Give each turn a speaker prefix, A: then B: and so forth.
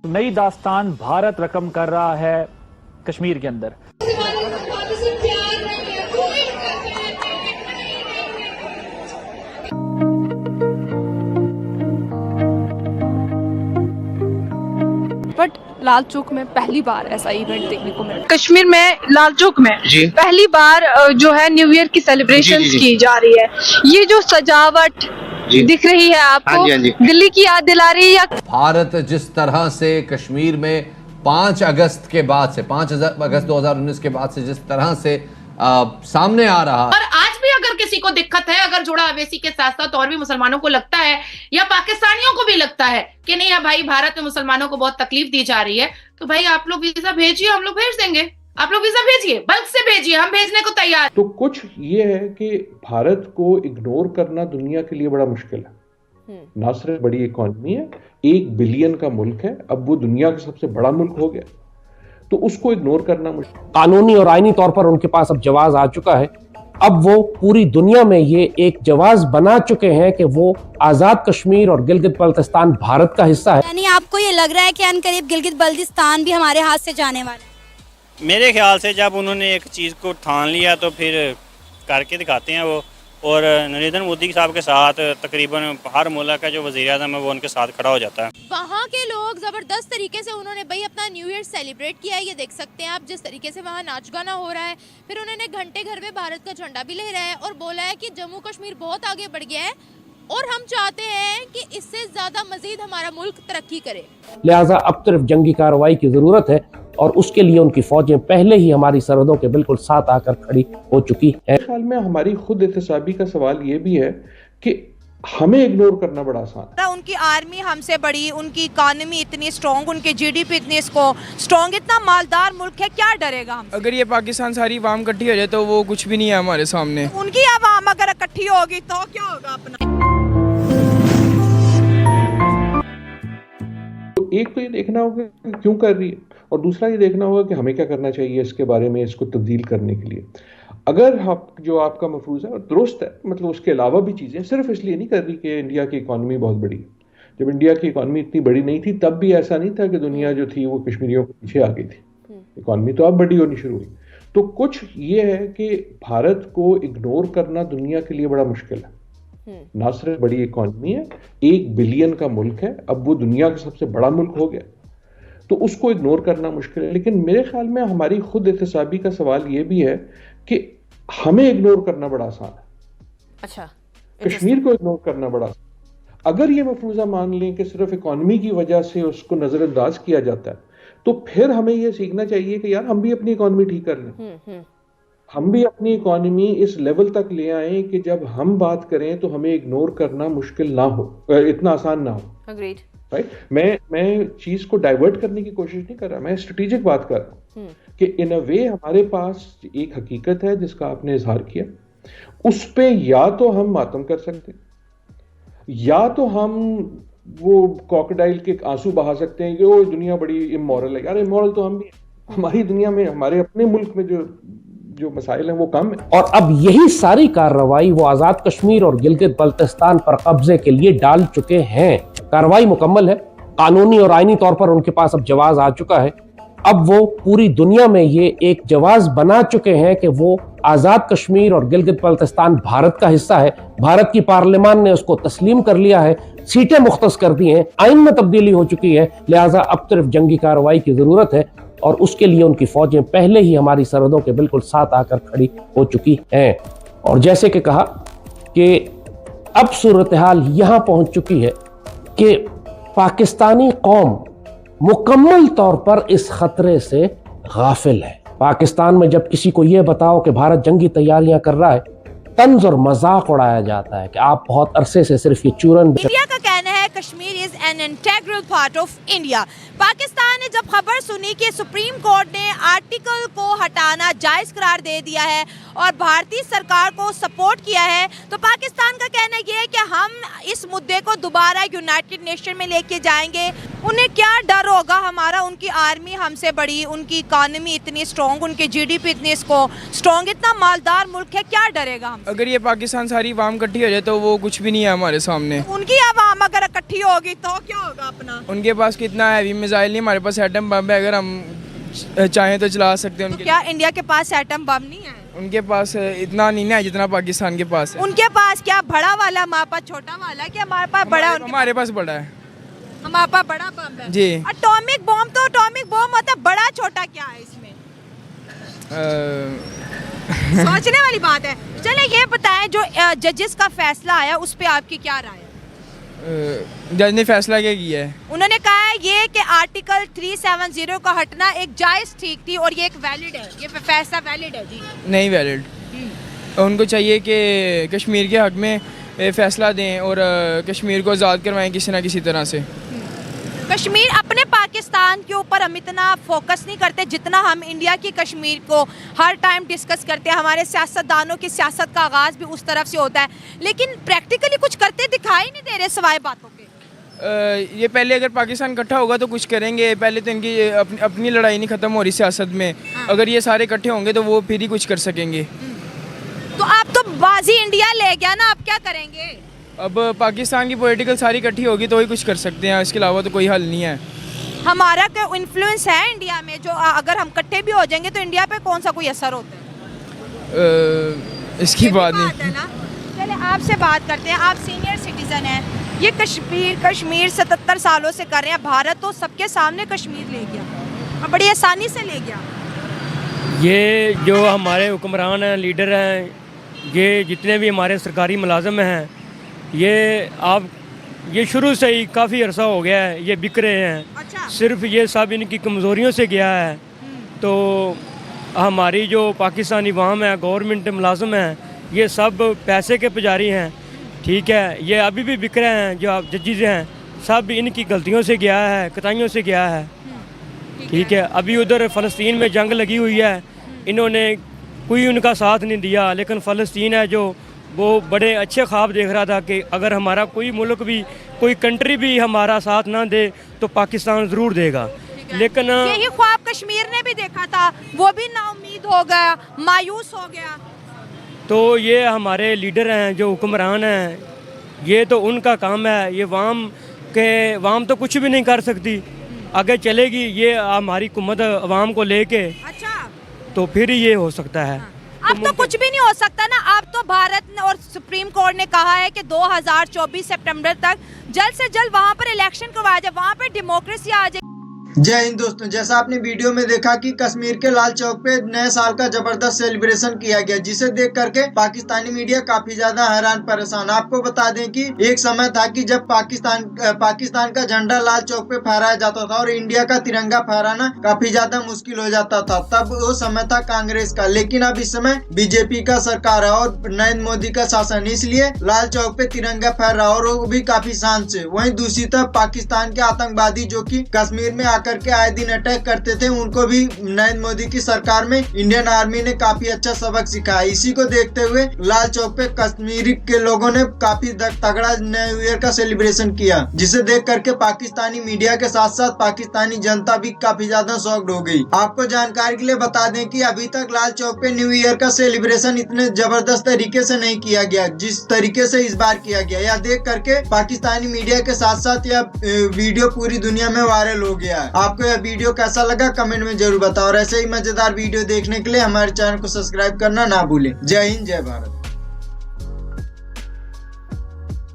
A: नई दास्तान भारत रकम कर रहा है कश्मीर के अंदर।
B: बट लाल चौक में पहली बार ऐसा इवेंट देखने को मिला।
C: कश्मीर में लाल चौक में पहली बार जो है न्यू ईयर की सेलिब्रेशन की जा रही है। ये जो सजावट दिख रही है आपको,
D: हाँ जी।
C: दिल्ली की याद दिला रही है या
E: भारत जिस तरह से कश्मीर में 5 अगस्त के बाद से 5 अगस्त 2019 के बाद से जिस तरह से सामने आ रहा
F: और आज भी अगर किसी को दिक्कत है, अगर जोड़ा अवैसी के साथ साथ और भी मुसलमानों को लगता है या पाकिस्तानियों को भी लगता है कि नहीं भाई भारत में मुसलमानों को बहुत तकलीफ दी जा रही है, तो भाई आप लोग वीजा भेजिए, हम लोग भेज देंगे। आप लोग वीजा भेजिए, बल्क से भेजिए, हम भेजने को तैयार।
G: तो कुछ ये है कि भारत को इग्नोर करना दुनिया के लिए बड़ा मुश्किल है। ना सिर्फ बड़ी इकॉनमी है, 1 बिलियन का मुल्क है, अब वो दुनिया का सबसे बड़ा मुल्क हो गया, तो उसको इग्नोर करना मुश्किल।
H: कानूनी और आईनी तौर पर उनके पास अब जवाब आ चुका है। अब वो पूरी दुनिया में ये एक जवाब बना चुके हैं कि वो आजाद कश्मीर और गिलगित बल्तिस्तान भारत का हिस्सा है।
I: यानी आपको ये लग रहा है कि अनकरीब गिलगित बल्तिस्तान भी हमारे हाथ से जाने वाला है?
J: मेरे ख्याल से जब उन्होंने एक चीज़ को ठान लिया तो फिर करके दिखाते हैं वो। और नरेंद्र मोदी साहब के साथ तकरीबन हर मुल्क का जो वज़ीर-ए-आज़म है वो उनके साथ खड़ा हो जाता है।
K: वहाँ के लोग ज़बरदस्त तरीके से उन्होंने भाई अपना न्यू ईयर सेलिब्रेट किया है। ये देख सकते हैं आप जिस तरीके से वहाँ नाच गाना हो रहा है। फिर उन्होंने घंटे घर में भारत का झंडा भी लहराया है और बोला है कि जम्मू कश्मीर बहुत आगे बढ़ गया है और हम चाहते हैं कि इससे ज़्यादा मजीद हमारा मुल्क तरक्की करे।
H: लिहाजा अब सिर्फ जंगी कार्रवाई की जरूरत है और उसके लिए उनकी फौजें पहले ही हमारी सरहदों के बिल्कुल साथ आकर खड़ी हो चुकी है।
G: ख्याल में हमारी खुद एहतसाबी का सवाल ये भी है कि हमें इग्नोर करना बड़ा आसान है।
C: उनकी आर्मी हमसे बड़ी, उनकी इकोनॉमी इतनी स्ट्रॉन्ग, उनके जीडीपी इतनी स्ट्रॉन्ग, इतना मालदार मुल्क है, क्या डरेगा हम?
L: अगर ये पाकिस्तान सारी आवाम इकट्ठी हो जाए तो वो कुछ भी नहीं है हमारे सामने।
C: उनकी आवाम अगर इकट्ठी होगी तो क्या होगा अपना?
G: तो एक तो ये देखना होगा कि क्यों कर रही है, और दूसरा ये देखना होगा कि हमें क्या करना चाहिए इसके बारे में, इसको तब्दील करने के लिए। अगर आप जो आपका मफरूज़ है और दुरुस्त है, मतलब उसके अलावा भी चीज़ें, सिर्फ इसलिए नहीं कर रही कि इंडिया की इकॉनमी बहुत बड़ी है। जब इंडिया की इकॉनमी इतनी बड़ी नहीं थी तब भी ऐसा नहीं था कि दुनिया जो थी वो कश्मीरियों के पीछे आ गई थी। इकॉनमी तो अब बड़ी होनी शुरू हुई। तो कुछ ये है कि भारत को इग्नोर करना दुनिया के लिए बड़ा मुश्किल है। ना सिर्फ बड़ी इकॉनमी है, 1 बिलियन का मुल्क है, अब वो दुनिया का सबसे बड़ा मुल्क हो गया, तो उसको इग्नोर करना मुश्किल है। लेकिन मेरे ख्याल में हमारी खुद एहतसाबी का सवाल ये भी है कि हमें इग्नोर करना बड़ा आसान है।
B: अच्छा,
G: कश्मीर को इग्नोर करना बड़ा आसान। अगर ये मफरूजा मान लें कि सिर्फ इकॉनमी की वजह से उसको नजरअंदाज किया जाता है, तो फिर हमें ये सीखना चाहिए कि यार हम भी अपनी इकॉनमी ठीक कर लें। हम भी अपनी इकॉनमी इस लेवल तक ले आए कि जब हम बात करें तो हमें इग्नोर करना मुश्किल ना हो, इतना आसान ना हो।
B: अग्रीड।
G: राइट, मैं चीज को डाइवर्ट करने की कोशिश नहीं कर रहा, मैं स्ट्रेटेजिक बात कर रहा हूं कि इन अ वे हमारे पास एक हकीकत है जिसका आपने इजहार किया, उस पे या तो हम मातम कर सकते हैं या तो हम वो क्रोकोडाइल के आंसू बहा सकते हैं कि वो दुनिया बड़ी इमोरल है। यार इमोरल तो हम भी, हमारी दुनिया में, हमारे अपने मुल्क में जो मसाइल हैं वो कम है।
H: और अब यही सारी कार्रवाई वो आजाद कश्मीर और गिलगित बल्तिस्तान पर कब्जे के लिए डाल चुके हैं। कार्रवाई मुकम्मल है, कानूनी और आईनी तौर पर उनके पास अब जवाब आ चुका है। अब वो पूरी दुनिया में ये एक जवाब बना चुके हैं कि वो आजाद कश्मीर और गिलगित बल्तिस्तान भारत का हिस्सा है। भारत की पार्लियामान ने उसको तस्लीम कर लिया है, सीटें मुख्तस कर दी हैं, आइन में तब्दीली हो चुकी है। लिहाजा अब सिर्फ जंगी कार्रवाई की जरूरत है और उसके लिए उनकी फौजें पहले ही हमारी सरहदों के बिल्कुल साथ आकर खड़ी हो चुकी हैं। और जैसे कि कहा कि अब सूरत हाल यहां पहुंच चुकी है कि पाकिस्तानी कौम मुकम्मल तौर पर इस खतरे से गाफिल है। पाकिस्तान में जब किसी को यह बताओ कि भारत जंगी तैयारियां कर रहा है, तंज और मजाक उड़ाया जाता है कि आप बहुत अरसे से सिर्फ ये चूरन।
C: इंडिया का कहना है Kashmir is an integral part of India. Pakistan ने जब खबर सुनी कि सुप्रीम कोर्ट ने आर्टिकल को हटाना जायज करार दे दिया है और भारतीय सरकार को सपोर्ट किया है, तो पाकिस्तान का कहना यह है कि हम इस मुद्दे को दोबारा यूनाइटेड नेशन में लेके जाएंगे। उन्हें क्या डर होगा हमारा, उनकी आर्मी हमसे बड़ी, उनकी इकोनॉमी इतनी स्ट्रॉन्ग, उनके जीडीपी इतनी स्ट्रॉन्ग, इतना मालदार मुल्क है, क्या डरेगा हम?
L: अगर ये पाकिस्तान सारी आवाम इकट्ठी हो जाए तो वो कुछ भी नहीं है हमारे सामने।
C: उनकी आवाम अगर इकट्ठी होगी तो क्या होगा अपना?
L: उनके पास कितना हैवी मिसाइल नहीं, हमारे पास एटम बम है, अगर हम चाहें तो चला सकते हैं।
C: तो क्या इंडिया के पास एटम बम नहीं है?
L: उनके पास इतना नहीं है जितना पाकिस्तान के पास है।
C: उनके पास क्या बड़ा वाला, हमारे पास छोटा वाला, क्या हमारे पास बड़ा?
L: हमारे पास बड़ा है,
C: हमारे पास बड़ा बम है
L: जी।
C: एटॉमिक बम तो एटॉमिक बम होता है, बड़ा छोटा क्या है इसमें? सोचने वाली बात है। चले ये बताएं, जो जजेस का फैसला आया उस पे आपकी क्या राय है?
L: जज ने फैसला क्या किया है?
C: उन्होंने कहा है ये कि आर्टिकल 370 का हटना एक जायज ठीक थी और ये एक वैलिड है, ये फैसला वैलिड है जी।
L: नहीं वैलिड, उनको चाहिए कि कश्मीर के हक में फैसला दें और कश्मीर को आज़ाद करवाएं किसी ना किसी तरह से।
C: कश्मीर अपने पाकिस्तान के ऊपर हम इतना फोकस नहीं करते जितना हम इंडिया की कश्मीर को हर टाइम डिस्कस करते हैं। हमारे सियासतदानों की सियासत का आगाज़ भी उस तरफ से होता है, लेकिन प्रैक्टिकली कुछ करते दिखाई नहीं दे रहे सिवाय बातों के।
L: ये पहले अगर पाकिस्तान इकट्ठा होगा तो कुछ करेंगे, पहले तो इनकी अपनी लड़ाई नहीं ख़त्म हो रही सियासत में। अगर ये सारे इकट्ठे होंगे तो वो फिर ही कुछ कर सकेंगे।
C: तो आप तो बाजी इंडिया ले गया ना, आप क्या करेंगे?
L: अब पाकिस्तान की पॉलिटिकल सारी इकट्ठी होगी तो ही कुछ कर सकते हैं, इसके अलावा तो कोई हल नहीं है।
C: हमारा क्या इन्फ्लुएंस है इंडिया में, जो अगर हम इकट्ठे भी हो जाएंगे तो इंडिया पे कौन सा कोई असर होता है?
L: इसकी बात नहीं।
C: चले आपसे बात करते हैं, आप सीनियर सिटीजन हैं। ये कश्मीर 77 सालों से कर रहे हैं, भारत तो सबके सामने कश्मीर ले गया और बड़ी आसानी से ले गया।
D: ये जो हमारे हुक्मरान हैं, लीडर हैं, ये जितने भी हमारे सरकारी मुलाजम हैं, ये शुरू से ही काफ़ी अरसा हो गया है ये बिक रहे हैं।
C: अच्छा।
D: सिर्फ ये सब इनकी कमज़ोरियों से गया है। तो हमारी जो पाकिस्तानी अवाम है, गवर्नमेंट मुलाजम हैं, ये सब पैसे के पुजारी हैं, ठीक है। ये अभी भी बिक रहे हैं, जो आप जजेस हैं सब इनकी गलतियों से गया है, कताइयों से गया है, ठीक है। अभी उधर फ़लस्तीन में जंग लगी हुई है, इन्होंने कोई उनका साथ नहीं दिया, लेकिन फ़लस्तीन है जो वो बड़े अच्छे ख्वाब देख रहा था कि अगर हमारा कोई मुल्क भी, कोई कंट्री भी हमारा साथ ना दे तो पाकिस्तान ज़रूर देगा। लेकिन
C: यही ख्वाब कश्मीर ने भी देखा था, वो भी नाउम्मीद हो गया, मायूस हो गया।
D: तो ये हमारे लीडर हैं, जो हुक्मरान हैं, ये तो उनका काम है। ये वाम तो कुछ भी नहीं कर सकती, आगे चलेगी ये हमारी हुकूमत अवाम को लेके।
C: अच्छा।
D: तो फिर ही ये हो सकता है।
C: अब तो कुछ भी नहीं हो सकता ना। अब तो भारत ने और सुप्रीम कोर्ट ने कहा है कि 2024 सितंबर तक जल्द से जल्द वहां पर इलेक्शन करवाया जाए, वहां पर डेमोक्रेसी आ जाए।
M: जय हिंद दोस्तों, जैसा आपने वीडियो में देखा कि कश्मीर के लाल चौक पे नए साल का जबरदस्त सेलिब्रेशन किया गया, जिसे देख करके पाकिस्तानी मीडिया काफी ज्यादा हैरान परेशान। आपको बता दें कि एक समय था कि जब पाकिस्तान का झंडा लाल चौक पे फहराया जाता था और इंडिया का तिरंगा फहराना काफी ज्यादा मुश्किल हो जाता था। तब वो समय था कांग्रेस का, लेकिन अब इस समय बीजेपी का सरकार है और नरेंद्र मोदी का शासन, इसलिए लाल चौक पे तिरंगा फहर रहा और वो भी काफी शान से। वहीं दूसरी तरफ पाकिस्तान के आतंकवादी जो की कश्मीर में करके आए दिन अटैक करते थे, उनको भी नरेंद्र मोदी की सरकार में इंडियन आर्मी ने काफी अच्छा सबक सिखाया। इसी को देखते हुए लाल चौक पे कश्मीरी के लोगों ने काफी तगड़ा न्यू ईयर का सेलिब्रेशन किया, जिसे देख करके पाकिस्तानी मीडिया के साथ साथ पाकिस्तानी जनता भी काफी ज्यादा शॉक्ड हो गई। आपको जानकारी के लिए बता दें कि अभी तक लाल चौक पे न्यू ईयर का सेलिब्रेशन इतने जबरदस्त तरीके से नहीं किया गया जिस तरीके से इस बार किया गया। यह देख करके पाकिस्तानी मीडिया के साथ साथ यह वीडियो पूरी दुनिया में वायरल हो गया है। आपको यह वीडियो कैसा लगा कमेंट में जरूर बताओ और ऐसे ही मजेदार वीडियो देखने के लिए हमारे चैनल को सब्सक्राइब करना ना भूलें। जय हिंद, जय भारत।